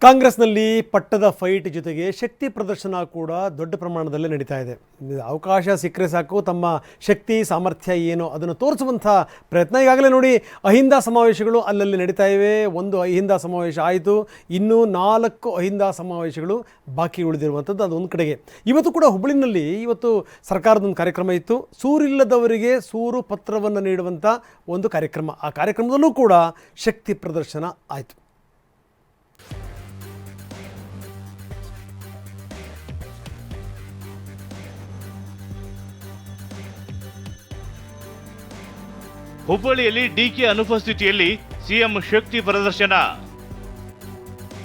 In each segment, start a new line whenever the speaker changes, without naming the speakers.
ಕಾಂಗ್ರೆಸ್ನಲ್ಲಿ ಪಟ್ಟದ ಫೈಟ್ ಜೊತೆಗೆ ಶಕ್ತಿ ಪ್ರದರ್ಶನ ಕೂಡ ದೊಡ್ಡ ಪ್ರಮಾಣದಲ್ಲಿ ನಡೀತಾ ಇದೆ. ಅವಕಾಶ ಸಿಕ್ಕರೆ ಸಾಕು ತಮ್ಮ ಶಕ್ತಿ ಸಾಮರ್ಥ್ಯ ಏನು ಅದನ್ನು ತೋರಿಸುವಂಥ ಪ್ರಯತ್ನ ಈಗಾಗಲೇ ನೋಡಿ ಅಹಿಂದ ಸಮಾವೇಶಗಳು ಅಲ್ಲಲ್ಲಿ ನಡೀತಾ ಇವೆ. ಒಂದು ಅಹಿಂದ ಸಮಾವೇಶ ಆಯಿತು, ಇನ್ನೂ 4 ಅಹಿಂದ ಸಮಾವೇಶಗಳು ಬಾಕಿ ಉಳಿದಿರುವಂಥದ್ದು. ಅದೊಂದು ಕಡೆಗೆ ಇವತ್ತು ಕೂಡ ಹುಬ್ಬಳ್ಳಿನಲ್ಲಿ ಇವತ್ತು ಸರ್ಕಾರದೊಂದು ಕಾರ್ಯಕ್ರಮ ಇತ್ತು. ಸೂರಿಲ್ಲದವರಿಗೆ ಸೂರು ಪತ್ರವನ್ನು ನೀಡುವಂಥ ಒಂದು ಕಾರ್ಯಕ್ರಮ. ಆ ಕಾರ್ಯಕ್ರಮದಲ್ಲೂ ಕೂಡ ಶಕ್ತಿ ಪ್ರದರ್ಶನ ಆಯಿತು.
ಹುಬ್ಬಳ್ಳಿಯಲ್ಲಿ ಡಿಕೆ ಅನುಪಸ್ಥಿತಿಯಲ್ಲಿ ಸಿಎಂ ಶಕ್ತಿ ಪ್ರದರ್ಶನ.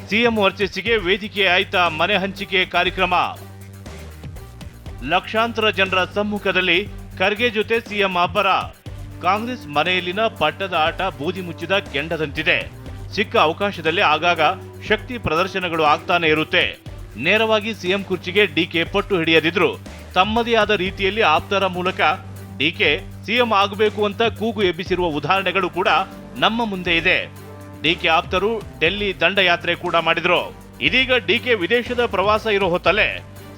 ಸಿಎಂ ವರ್ಚಸ್ಸಿಗೆ ವೇದಿಕೆ ಆಯ್ತಾ ಮನೆ ಹಂಚಿಕೆ ಕಾರ್ಯಕ್ರಮ. ಲಕ್ಷಾಂತರ ಜನರ ಸಮ್ಮುಖದಲ್ಲಿ ಖರ್ಗೆ ಜೊತೆ ಸಿಎಂ ಅಬ್ಬರ. ಕಾಂಗ್ರೆಸ್ ಮನೆಯಲ್ಲಿನ ಪಟ್ಟದ ಆಟ ಬೂದಿ ಮುಚ್ಚಿದ ಕೆಂಡದಂತಿದೆ. ಸಿಕ್ಕ ಅವಕಾಶದಲ್ಲಿ ಆಗಾಗ ಶಕ್ತಿ ಪ್ರದರ್ಶನಗಳು ಆಗ್ತಾನೆ ಇರುತ್ತೆ. ನೇರವಾಗಿ ಸಿಎಂ ಕುರ್ಚಿಗೆ ಡಿಕೆ ಪಟ್ಟು ಹಿಡಿಯದಿದ್ರು ತಮ್ಮದೇ ಆದ ರೀತಿಯಲ್ಲಿ ಆಪ್ತರ ಮೂಲಕ ಡಿಕೆ ಸಿಎಂ ಆಗಬೇಕು ಅಂತ ಕೂಗು ಎಬ್ಬಿಸಿರುವ ಉದಾಹರಣೆಗಳು ಕೂಡ ನಮ್ಮ ಮುಂದೆ ಇದೆ. ಡಿಕೆ ಆಪ್ತರು ಡೆಲ್ಲಿ ದಂಡಯಾತ್ರೆ ಕೂಡ ಮಾಡಿದ್ರು. ಇದೀಗ ಡಿಕೆ ವಿದೇಶದ ಪ್ರವಾಸ ಇರೋ ಹೊತ್ತಲ್ಲೇ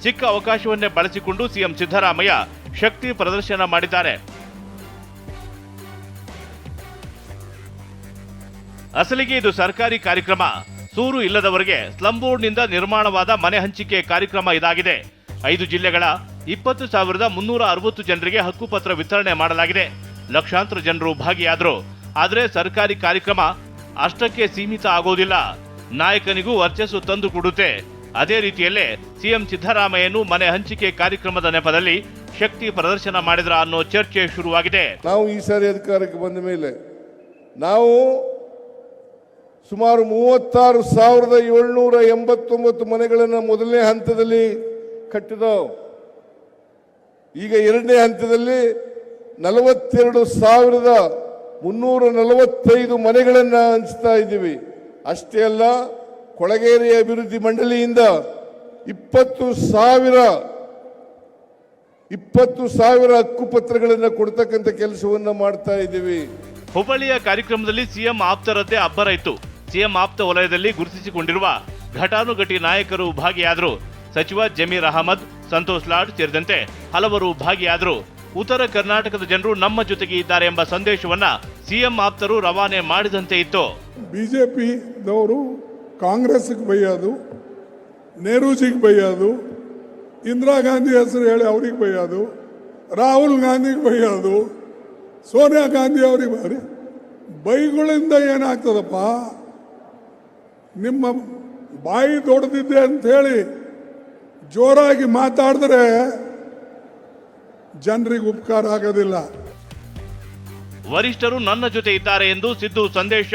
ಸಿಕ್ಕ ಅವಕಾಶವನ್ನೇ ಬಳಸಿಕೊಂಡು ಸಿಎಂ ಸಿದ್ದರಾಮಯ್ಯ ಶಕ್ತಿ ಪ್ರದರ್ಶನ ಮಾಡಿದ್ದಾರೆ. ಅಸಲಿಗೆ ಇದು ಸರ್ಕಾರಿ ಕಾರ್ಯಕ್ರಮ. ಸೂರು ಇಲ್ಲದವರಿಗೆ ಸ್ಲಂ ಬೋರ್ಡ್ನಿಂದ ನಿರ್ಮಾಣವಾದ ಮನೆ ಹಂಚಿಕೆ ಕಾರ್ಯಕ್ರಮ ಇದಾಗಿದೆ. 5 ಜಿಲ್ಲೆಗಳ 20,360 ಜನರಿಗೆ ಹಕ್ಕುಪತ್ರ ವಿತರಣೆ ಮಾಡಲಾಗಿದೆ. ಲಕ್ಷಾಂತರ ಜನರು ಭಾಗಿಯಾದರು. ಆದರೆ ಸರ್ಕಾರಿ ಕಾರ್ಯಕ್ರಮ ಅಷ್ಟಕ್ಕೆ ಸೀಮಿತ ಆಗೋದಿಲ್ಲ. ನಾಯಕನಿಗೂ ವರ್ಚಸ್ಸು ತಂದು ಕೊಡುತ್ತೆ. ಅದೇ ರೀತಿಯಲ್ಲೇ ಸಿಎಂ ಸಿದ್ದರಾಮಯ್ಯನು ಮನೆ ಹಂಚಿಕೆ ಕಾರ್ಯಕ್ರಮದ ನೆಪದಲ್ಲಿ ಶಕ್ತಿ ಪ್ರದರ್ಶನ ಮಾಡಿದ್ರ ಅನ್ನೋ ಚರ್ಚೆ ಶುರುವಾಗಿದೆ.
ನಾವು ಈ ಸಾರಿ ಅಧಿಕಾರಕ್ಕೆ ಬಂದ ಮೇಲೆ ನಾವು ಸುಮಾರು 36,789 ಮನೆಗಳನ್ನು ಮೊದಲನೇ ಹಂತದಲ್ಲಿ ಕಟ್ಟಿದವು. ಈಗ ಎರಡನೇ ಹಂತದಲ್ಲಿ 42,345 ಮನೆಗಳನ್ನು ಹಂಚ್ತಾ ಇದ್ದೀವಿ. ಅಷ್ಟೇ ಅಲ್ಲ, ಕೊಳಗೇರಿ ಅಭಿವೃದ್ಧಿ ಮಂಡಳಿಯಿಂದ 20,000 ಹಕ್ಕುಪತ್ರಗಳನ್ನು ಕೊಡ್ತಕ್ಕಂಥ ಕೆಲಸವನ್ನು ಮಾಡ್ತಾ ಇದ್ದೀವಿ.
ಹುಬ್ಬಳ್ಳಿಯ ಕಾರ್ಯಕ್ರಮದಲ್ಲಿ ಸಿಎಂ ಆಪ್ತರದ್ದೇ ಅಬ್ಬರ ಇತ್ತು. ಸಿಎಂ ಆಪ್ತ ವಲಯದಲ್ಲಿ ಗುರುತಿಸಿಕೊಂಡಿರುವ ಘಟಾನುಘಟಿ ನಾಯಕರು ಭಾಗಿಯಾದರು. ಸಚಿವ ಜಮೀರ್ ಅಹಮದ್, ಸಂತೋಷ್ ಲಾಡ್ ಸೇರಿದಂತೆ ಹಲವರು ಭಾಗಿಯಾದರು. ಉತ್ತರ ಕರ್ನಾಟಕದ ಜನರು ನಮ್ಮ ಜೊತೆಗೆ ಇದ್ದಾರೆ ಎಂಬ ಸಂದೇಶವನ್ನ ಸಿಎಂ ಆಪ್ತರು ರವಾನೆ ಮಾಡಿದಂತೆ ಇತ್ತು.
ಬಿಜೆಪಿದವರು ಕಾಂಗ್ರೆಸ್ಗೆ ಬೈಯೋದು, ನೆಹರೂಜಿಗೆ ಬೈಯೋದು, ಇಂದಿರಾ ಗಾಂಧಿ ಹೆಸರು ಹೇಳಿ ಅವ್ರಿಗೆ ಬೈಯೋದು, ರಾಹುಲ್ ಗಾಂಧಿಗೆ ಬೈಯೋದು, ಸೋನಿಯಾ ಗಾಂಧಿ ಅವ್ರಿಗೆ ಬೈಗಳಿಂದ ಏನಾಗ್ತದಪ್ಪ? ನಿಮ್ಮ ಬಾಯಿ ದೊಡ್ಡದಿದೆ ಅಂತ ಹೇಳಿ ಜೋರಾಗಿ ಮಾತಾಡಿದ್ರೆ ಜನರಿಗೆ ಉಪಕಾರ ಆಗೋದಿಲ್ಲ.
ವರಿಷ್ಠರು ನನ್ನ ಜೊತೆ ಇದ್ದಾರೆ ಎಂದು ಸಿದ್ದು ಸಂದೇಶ.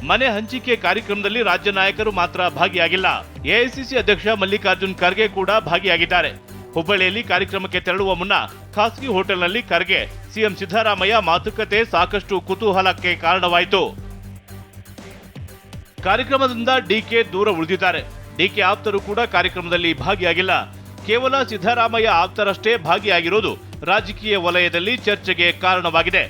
ಮನೆ ಹಂಚಿಕೆ ಕಾರ್ಯಕ್ರಮದಲ್ಲಿ ರಾಜ್ಯ ನಾಯಕರು ಮಾತ್ರ ಭಾಗಿಯಾಗಿಲ್ಲ. ಎಐಸಿಸಿ ಅಧ್ಯಕ್ಷ ಮಲ್ಲಿಕಾರ್ಜುನ್ ಖರ್ಗೆ ಕೂಡ ಭಾಗಿಯಾಗಿದ್ದಾರೆ. ಹುಬ್ಬಳ್ಳಿಯಲ್ಲಿ ಕಾರ್ಯಕ್ರಮಕ್ಕೆ ತೆರಳುವ ಮುನ್ನ ಖಾಸಗಿ ಹೋಟೆಲ್ನಲ್ಲಿ ಖರ್ಗೆ ಸಿಎಂ ಸಿದ್ದರಾಮಯ್ಯ ಮಾತುಕತೆ ಸಾಕಷ್ಟು ಕುತೂಹಲಕ್ಕೆ ಕಾರಣವಾಯಿತು. ಕಾರ್ಯಕ್ರಮದಿಂದ ಡಿಕೆ ದೂರ ಉಳಿದಿದ್ದಾರೆ. ಡಿಕೆ ಆಪ್ತರು ಕೂಡ ಕಾರ್ಯಕ್ರಮದಲ್ಲಿ ಭಾಗಿಯಾಗಿಲ್ಲ. ಕೇವಲ ಸಿದ್ದರಾಮಯ್ಯ ಆಪ್ತರಷ್ಟೇ ಭಾಗಿಯಾಗಿರೋದು ರಾಜಕೀಯ ವಲಯದಲ್ಲಿ ಚರ್ಚೆಗೆ ಕಾರಣವಾಗಿದೆ.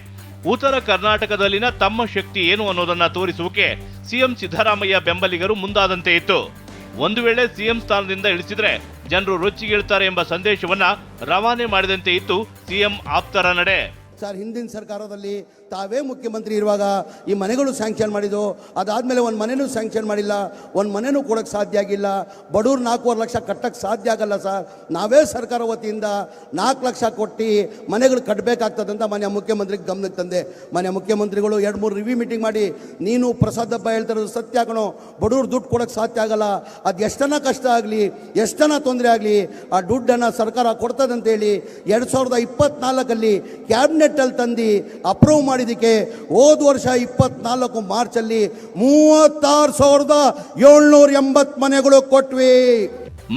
ಉತ್ತರ ಕರ್ನಾಟಕದಲ್ಲಿನ ತಮ್ಮ ಶಕ್ತಿ ಏನು ಅನ್ನೋದನ್ನ ತೋರಿಸುವುಕೆ ಸಿಎಂ ಸಿದ್ದರಾಮಯ್ಯ ಬೆಂಬಲಿಗರು ಮುಂದಾದಂತೆ ಇತ್ತು. ಒಂದು ವೇಳೆ ಸಿಎಂ ಸ್ಥಾನದಿಂದ ಇಳಿಸಿದ್ರೆ ಜನರು ರೊಚ್ಚಿಗೇಳ್ತಾರೆ ಎಂಬ ಸಂದೇಶವನ್ನ ರವಾನೆ ಮಾಡಿದಂತೆ ಇತ್ತು ಸಿಎಂ ಆಪ್ತರ ನಡೆ.
ಸರ್, ಹಿಂದಿನ ಸರ್ಕಾರದಲ್ಲಿ ತಾವೇ ಮುಖ್ಯಮಂತ್ರಿ ಇರುವಾಗ ಈ ಮನೆಗಳು ಸ್ಯಾಂಕ್ಷನ್ ಮಾಡಿದ್ದು, ಅದಾದಮೇಲೆ ಒಂದು ಮನೆನೂ ಸ್ಯಾಂಕ್ಷನ್ ಮಾಡಿಲ್ಲ, ಒಂದು ಮನೆನೂ ಕೊಡೋಕ್ಕೆ ಸಾಧ್ಯ ಆಗಿಲ್ಲ. ಬಡವ್ರು 4.5 ಲಕ್ಷ ಕಟ್ಟಕ್ಕೆ ಸಾಧ್ಯ ಆಗಲ್ಲ ಸರ್. ನಾವೇ ಸರ್ಕಾರ ವತಿಯಿಂದ 4 ಲಕ್ಷ ಕೊಟ್ಟು ಮನೆಗಳು ಕಟ್ಟಬೇಕಾಗ್ತದಂತ ಮಾನ್ಯ ಮುಖ್ಯಮಂತ್ರಿಗೆ ಗಮನಕ್ಕೆ ತಂದೆ. ಮಾನ್ಯ ಮುಖ್ಯಮಂತ್ರಿಗಳು 2-3 ರಿವ್ಯೂ ಮೀಟಿಂಗ್ ಮಾಡಿ, ನೀನು ಪ್ರಸಾದ್ ಹಬ್ಬ ಹೇಳ್ತಿರೋದು ಸತ್ಯ ಕಣೋ, ಬಡವ್ರು ದುಡ್ಡು ಕೊಡೋಕ್ಕೆ ಸಾಧ್ಯ ಆಗಲ್ಲ, ಅದು ಎಷ್ಟನ ಕಷ್ಟ ಆಗಲಿ, ಎಷ್ಟನ ತೊಂದರೆ ಆಗಲಿ, ಆ ದುಡ್ಡನ್ನು ಸರ್ಕಾರ ಕೊಡ್ತದಂತೇಳಿ 2024 ಕ್ಯಾಬಿನೆಟ್ಟಲ್ಲಿ ತಂದು ಅಪ್ರೂವ್ ಮಾಡಿದ್ದಕ್ಕೆ ಹೋದ ವರ್ಷ 24 ಮಾರ್ಚಲ್ಲಿ 36,780 ಮನೆಗಳು ಕೊಟ್ವಿ.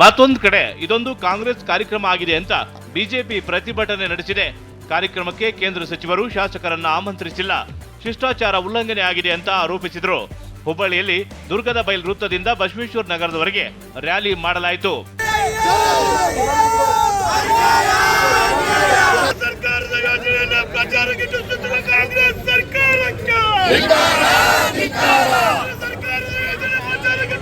ಮತ್ತೊಂದು ಕಡೆ ಇದೊಂದು ಕಾಂಗ್ರೆಸ್ ಕಾರ್ಯಕ್ರಮ ಆಗಿದೆ ಅಂತ ಬಿಜೆಪಿ ಪ್ರತಿಭಟನೆ ನಡೆಸಿದೆ. ಕಾರ್ಯಕ್ರಮಕ್ಕೆ ಕೇಂದ್ರ ಸಚಿವರು ಶಾಸಕರನ್ನ ಆಮಂತ್ರಿಸಿಲ್ಲ, ಶಿಷ್ಟಾಚಾರ ಉಲ್ಲಂಘನೆ ಆಗಿದೆ ಅಂತ ಆರೋಪಿಸಿದರು. ಹುಬ್ಬಳ್ಳಿಯಲ್ಲಿ ದುರ್ಗದ ಬೈಲ್ ವೃತ್ತದಿಂದ ಬಸವೇಶ್ವರ ನಗರದವರೆಗೆ ರ್ಯಾಲಿ ಮಾಡಲಾಯಿತು. ಸರ್ಕಾರದ ಯೋಜನೆಯನ್ನು ಪ್ರಚಾರಕ್ಕೆ ಕಾಂಗ್ರೆಸ್ ಸರ್ಕಾರಕ್ಕೆ ಸರ್ಕಾರದ ಯೋಜನೆ ಪ್ರಚಾರಕ್ಕೆ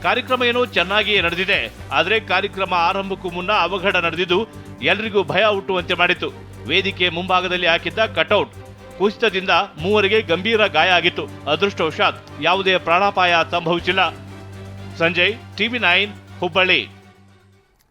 ಕಾರ್ಯಕ್ರಮ ಏನೋ ಚೆನ್ನಾಗಿಯೇ ನಡೆದಿದೆ. ಆದರೆ ಕಾರ್ಯಕ್ರಮ ಆರಂಭಕ್ಕೂ ಮುನ್ನ ಅವಘಡ ನಡೆದಿದ್ದು ಎಲ್ರಿಗೂ ಭಯ ಹುಟ್ಟುವಂತೆ ಮಾಡಿತು. ವೇದಿಕೆ ಮುಂಭಾಗದಲ್ಲಿ ಹಾಕಿದ್ದ ಕಟೌಟ್ ಕುಸಿತದಿಂದ ಮೂವರಿಗೆ ಗಂಭೀರ ಗಾಯ ಆಗಿತ್ತು. ಅದೃಷ್ಟವಶಾತ್ ಯಾವುದೇ ಪ್ರಾಣಾಪಾಯ ಸಂಭವಿಸಿಲ್ಲ. ಸಂಜಯ್, TV9, ಹುಬ್ಬಳ್ಳಿ.